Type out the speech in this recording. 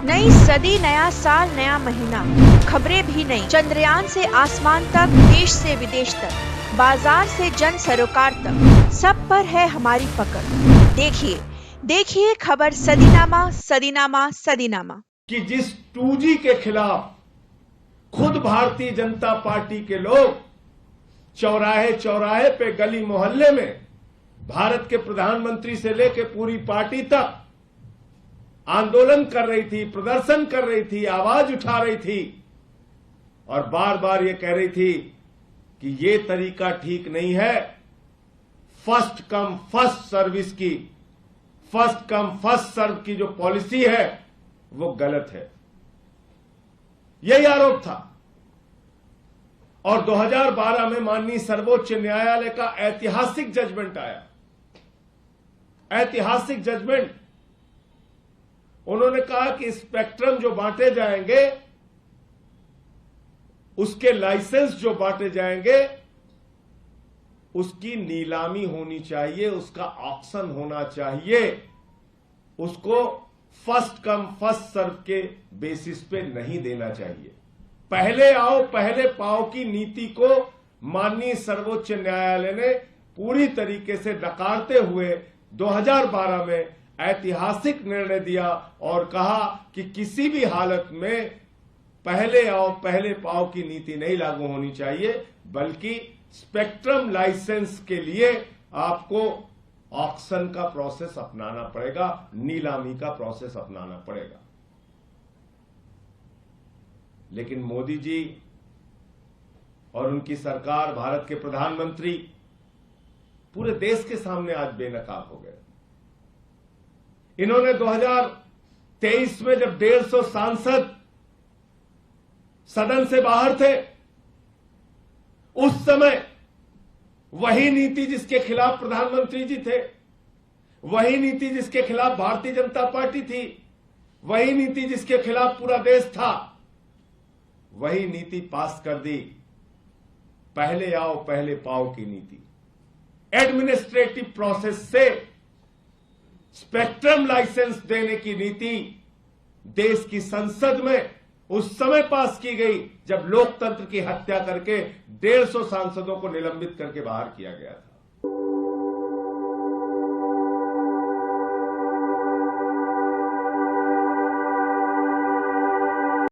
नई सदी, नया साल, नया महीना, खबरें भी नई। चंद्रयान से आसमान तक, देश से विदेश तक, बाजार से जन सरोकार तक, सब पर है हमारी पकड़। देखिए देखिए खबर सदीनामा सदीनामा सदीनामा। कि जिस 2G के खिलाफ खुद भारतीय जनता पार्टी के लोग चौराहे चौराहे पे, गली मोहल्ले में भारत के प्रधानमंत्री से लेकर पूरी पार्टी तक आंदोलन कर रही थी, प्रदर्शन कर रही थी, आवाज उठा रही थी और बार बार ये कह रही थी कि ये तरीका ठीक नहीं है। फर्स्ट कम फर्स्ट सर्विस की, फर्स्ट कम फर्स्ट सर्व की जो पॉलिसी है वो गलत है, यही आरोप था। और 2012 में माननीय सर्वोच्च न्यायालय का ऐतिहासिक जजमेंट आया, ऐतिहासिक जजमेंट। उन्होंने कहा कि स्पेक्ट्रम जो बांटे जाएंगे, उसके लाइसेंस जो बांटे जाएंगे, उसकी नीलामी होनी चाहिए, उसका ऑक्शन होना चाहिए, उसको फर्स्ट कम फर्स्ट सर्व के बेसिस पे नहीं देना चाहिए। पहले आओ पहले पाओ की नीति को माननीय सर्वोच्च न्यायालय ने पूरी तरीके से नकारते हुए 2012 में ऐतिहासिक निर्णय दिया और कहा कि किसी भी हालत में पहले आओ पहले पाओ की नीति नहीं लागू होनी चाहिए, बल्कि स्पेक्ट्रम लाइसेंस के लिए आपको ऑक्शन का प्रोसेस अपनाना पड़ेगा, नीलामी का प्रोसेस अपनाना पड़ेगा। लेकिन मोदी जी और उनकी सरकार, भारत के प्रधानमंत्री पूरे देश के सामने आज बेनकाब हो गए। इन्होंने 2023 में जब 150 सांसद सदन से बाहर थे, उस समय वही नीति जिसके खिलाफ प्रधानमंत्री जी थे, वही नीति जिसके खिलाफ भारतीय जनता पार्टी थी, वही नीति जिसके खिलाफ पूरा देश था, वही नीति पास कर दी, पहले आओ पहले पाओ की नीति। एडमिनिस्ट्रेटिव प्रोसेस से स्पेक्ट्रम लाइसेंस देने की नीति देश की संसद में उस समय पास की गई जब लोकतंत्र की हत्या करके 150 सांसदों को निलंबित करके बाहर किया गया था।